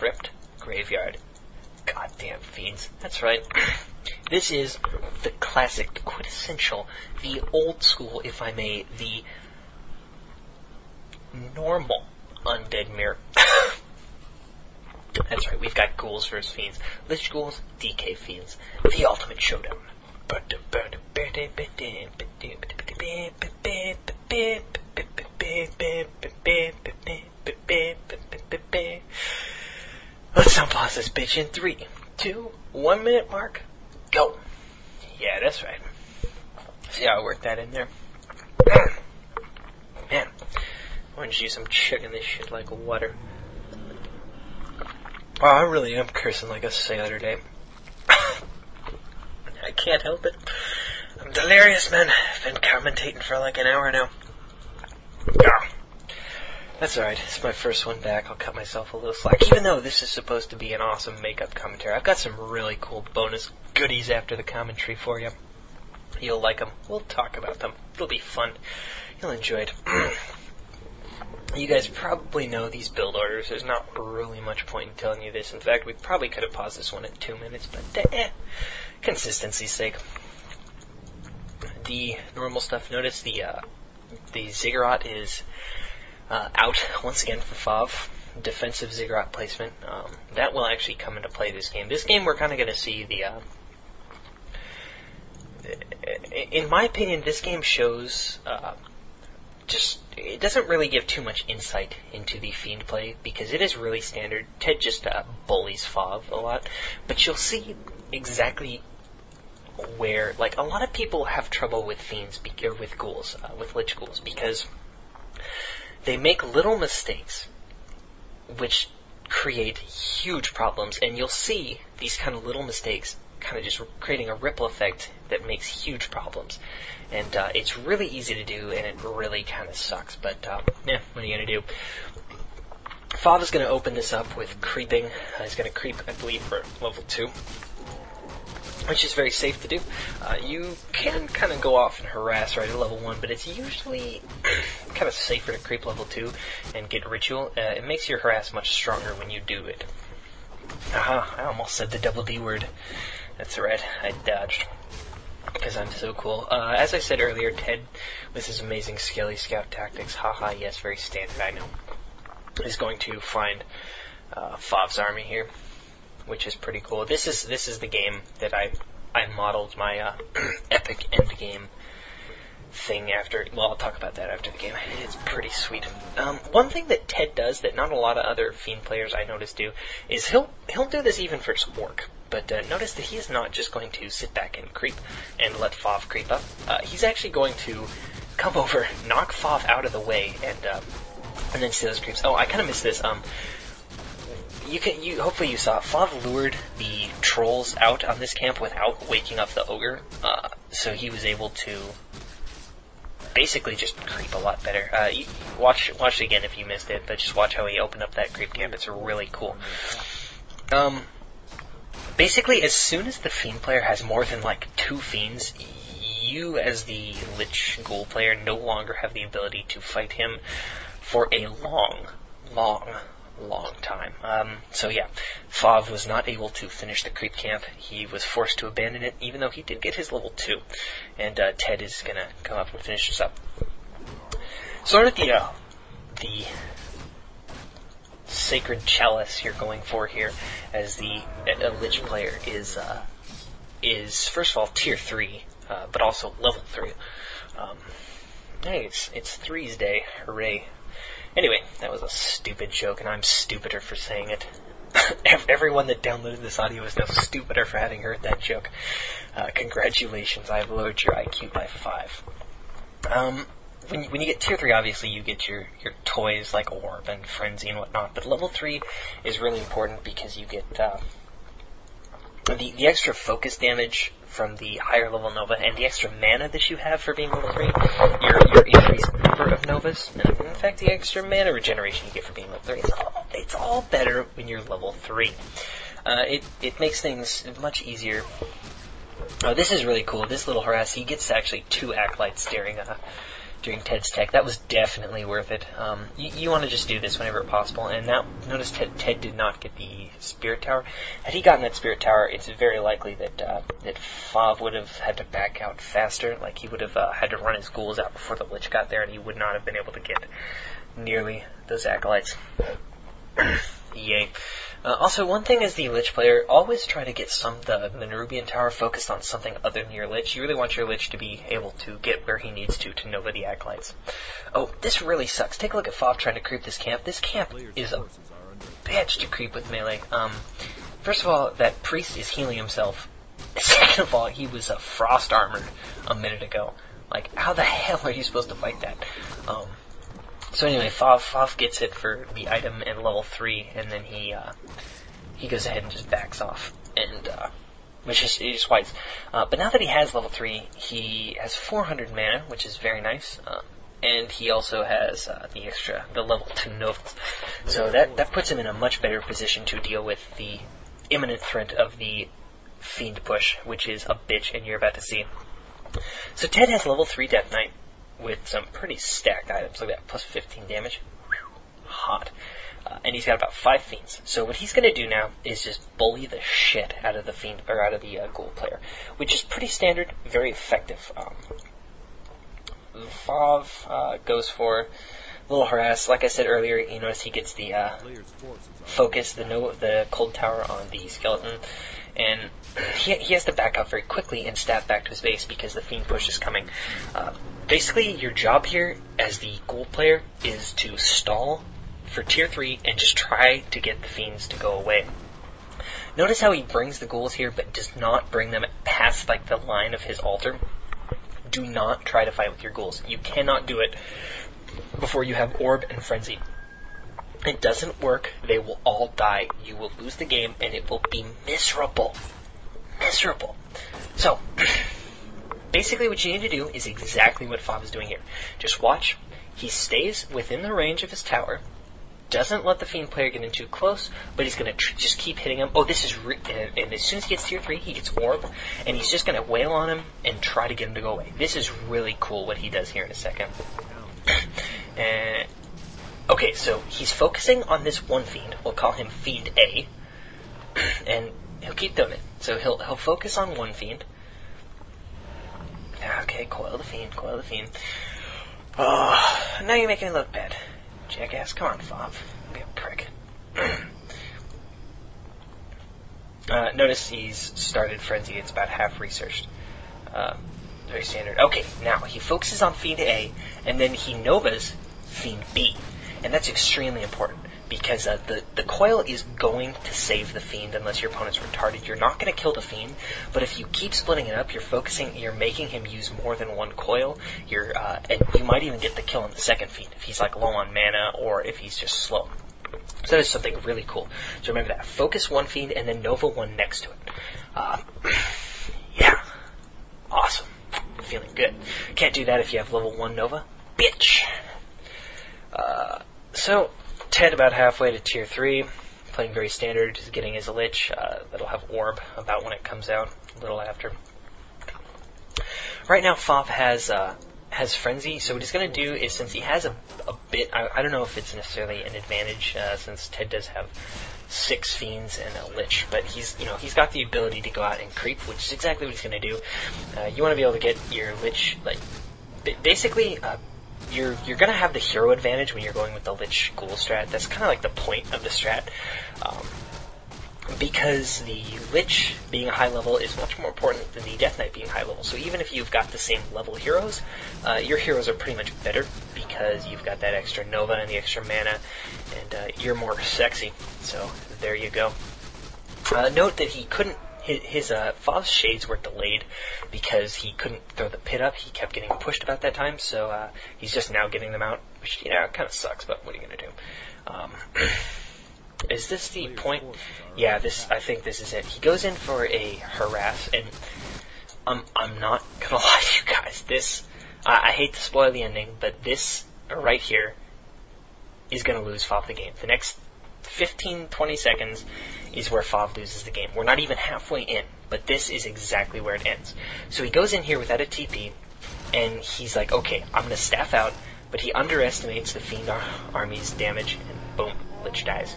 Crypt, Graveyard. Goddamn fiends. That's right. This is the classic, the quintessential, the old school, if I may, the normal Undead Mirror. That's right, we've got ghouls versus fiends. Lich ghouls, DK fiends. The ultimate showdown. Let's unpause this bitch in 3, 2, 1 minute mark. Go. Yeah, that's right. See how I worked that in there? Man, I want to use some chugging this shit like water. Oh, I really am cursing like a sailor today. I can't help it. I'm delirious, man. I've been commentating for like an hour now. Yeah. That's alright. It's my first one back. I'll cut myself a little slack. Even though this is supposed to be an awesome makeup commentary, I've got some really cool bonus goodies after the commentary for you. You'll like them. We'll talk about them. It'll be fun. You'll enjoy it. You guys probably know these build orders. There's not really much point in telling you this. In fact, we probably could have paused this one at 2 minutes, but consistency's sake. The normal stuff. Notice the Ziggurat is out once again for FOV. Defensive Ziggurat placement. That will actually come into play this game. This game we're kind of going to see the... in my opinion, this game shows... it doesn't really give too much insight into the Fiend play, because it is really standard. Ted just bullies FOV a lot. But you'll see exactly where... Like, a lot of people have trouble with Fiends, or with ghouls, with Lich ghouls, because... they make little mistakes, which create huge problems, and you'll see these kind of little mistakes kind of just creating a ripple effect that makes huge problems. And it's really easy to do, and it really kind of sucks, but yeah, what are you going to do? Fav is going to open this up with creeping. He's going to creep, I believe, for level 2. Which is very safe to do. You can kind of go off and harass right at level 1, but it's usually kind of safer to creep level 2 and get ritual. It makes your harass much stronger when you do it. Aha, I almost said the double D word. That's right, I dodged. Because I'm so cool. As I said earlier, Ted, with his amazing Skelly Scout tactics, haha, yes, very standard, I know, is going to find Fav's army here, which is pretty cool. This is the game that I modeled my epic endgame thing after. Well, I'll talk about that after the game. It's pretty sweet. One thing that Ted does that not a lot of other Fiend players I noticed do is he'll do this even for his orc. But notice that he's not just going to sit back and creep and let Fav creep up. He's actually going to come over, knock Fav out of the way, and then see those creeps. Oh, I kind of missed this. Hopefully you saw Fav lured the trolls out on this camp without waking up the ogre, so he was able to basically just creep a lot better. Watch it again if you missed it, but just watch how he opened up that creep camp. It's really cool. Basically, as soon as the Fiend player has more than like 2 Fiends, you as the Lich Ghoul player no longer have the ability to fight him for a long time. So yeah, Fav was not able to finish the creep camp. He was forced to abandon it, even though he did get his level 2. And Ted is gonna come up and finish this up. Sort of the sacred chalice you're going for here as the Lich player is first of all tier 3, but also level 3. Hey, it's Threes Day, hooray. Anyway, that was a stupid joke, and I'm stupider for saying it. Everyone that downloaded this audio is now stupider for having heard that joke. Congratulations, I've lowered your IQ by 5. When you get tier 3, obviously you get your toys like Orb and Frenzy and whatnot, but level 3 is really important because you get the extra focus damage from the higher level Nova and the extra mana that you have for being level 3, your increased number of Novas, and in fact the extra mana regeneration you get for being level 3. It's all better when you're level 3. It makes things much easier. Oh, this is really cool. This little harass, he gets actually 2 acolytes during Ted's tech. That was definitely worth it. You want to just do this whenever possible. And now, notice Ted did not get the Spirit Tower. Had he gotten that Spirit Tower, it's very likely that that Fav would have had to back out faster. Like, he would have had to run his ghouls out before the Lich got there, and he would not have been able to get nearly those Acolytes. Yay. Also, one thing as the Lich player, always try to get the Nerubian Tower focused on something other than your Lich. You really want your Lich to be able to get where he needs to Nova the Acolytes. Oh, this really sucks. Take a look at Fav trying to creep this camp. This camp is a bitch to creep with melee. First of all, that priest is healing himself. Second of all, he was frost armored a minute ago. Like, how the hell are you supposed to fight that? So anyway, Fav gets it for the item at level 3, and then he goes ahead and just backs off, and which is wise. But now that he has level 3, he has 400 mana, which is very nice, and he also has the level 2 novels. So that puts him in a much better position to deal with the imminent threat of the Fiend push, which is a bitch, and you're about to see. So Ted has level 3 Death Knight, with some pretty stacked items. Look at that, plus 15 damage. Whew, hot. And he's got about 5 Fiends. So what he's going to do now is just bully the shit out of the Fiend, or out of the Ghoul player, which is pretty standard, very effective. Fav goes for a little harass. Like I said earlier, you notice he gets the focus, the cold tower on the skeleton, and he has to back up very quickly and stab back to his base because the Fiend push is coming. Basically, your job here as the Ghoul player is to stall for tier 3 and just try to get the Fiends to go away. Notice how he brings the Ghouls here but does not bring them past like the line of his altar. Do not try to fight with your Ghouls. You cannot do it before you have Orb and Frenzy. It doesn't work. They will all die. You will lose the game and it will be miserable. Miserable. So, basically what you need to do is exactly what Fav is doing here. Just watch. He stays within the range of his tower, doesn't let the Fiend player get in too close, but he's going to just keep hitting him. Oh, this is... and as soon as he gets tier 3, he gets Orb, and he's just going to wail on him and try to get him to go away. This is really cool what he does here in a second. Okay, so he's focusing on this one Fiend. We'll call him Fiend A, and he'll keep doing it. So he'll focus on one Fiend. Okay, coil the Fiend, coil the Fiend. Oh, now you're making me look bad. Jackass, come on, Fav. Be a prick. Notice he's started Frenzy. It's about half researched. Very standard. Okay, now he focuses on Fiend A, and then he Novas Fiend B. And that's extremely important, because the coil is going to save the Fiend unless your opponent's retarded. You're not going to kill the Fiend, but if you keep splitting it up, you're making him use more than one coil, and you might even get the kill on the second Fiend if he's like low on mana or if he's just slow. So that is something really cool. So remember that. Focus one Fiend and then Nova one next to it. Yeah. Awesome. Feeling good. Can't do that if you have level 1 Nova. Bitch! So, Ted about halfway to tier 3, playing very standard, just getting his Lich. That'll have Orb about when it comes out, a little after. Right now, Fav has Frenzy, so what he's going to do is, since he has a bit, I don't know if it's necessarily an advantage, since Ted does have 6 Fiends and a Lich, but he's got the ability to go out and creep, which is exactly what he's going to do. You want to be able to get your Lich, like, basically, you're going to have the hero advantage when you're going with the Lich Ghoul strat. That's kind of like the point of the strat. Because the Lich being a high level is much more important than the Death Knight being high level. So even if you've got the same level heroes, your heroes are pretty much better because you've got that extra Nova and the extra mana, and you're more sexy. So there you go. Note that he couldn't... His Fav's shades were delayed because he couldn't throw the pit up. He kept getting pushed about that time, so he's just now getting them out, which, kind of sucks, but what are you going to do? Is this the point? Yeah, I think this is it. He goes in for a harass, and I'm not going to lie to you guys. This, I hate to spoil the ending, but this right here is going to lose Fav the game. The next 15-20 seconds is where Fav loses the game. We're not even halfway in, but this is exactly where it ends. So he goes in here without a TP, and he's like, okay, I'm gonna staff out, but he underestimates the Fiend army's damage, and boom, Lich dies.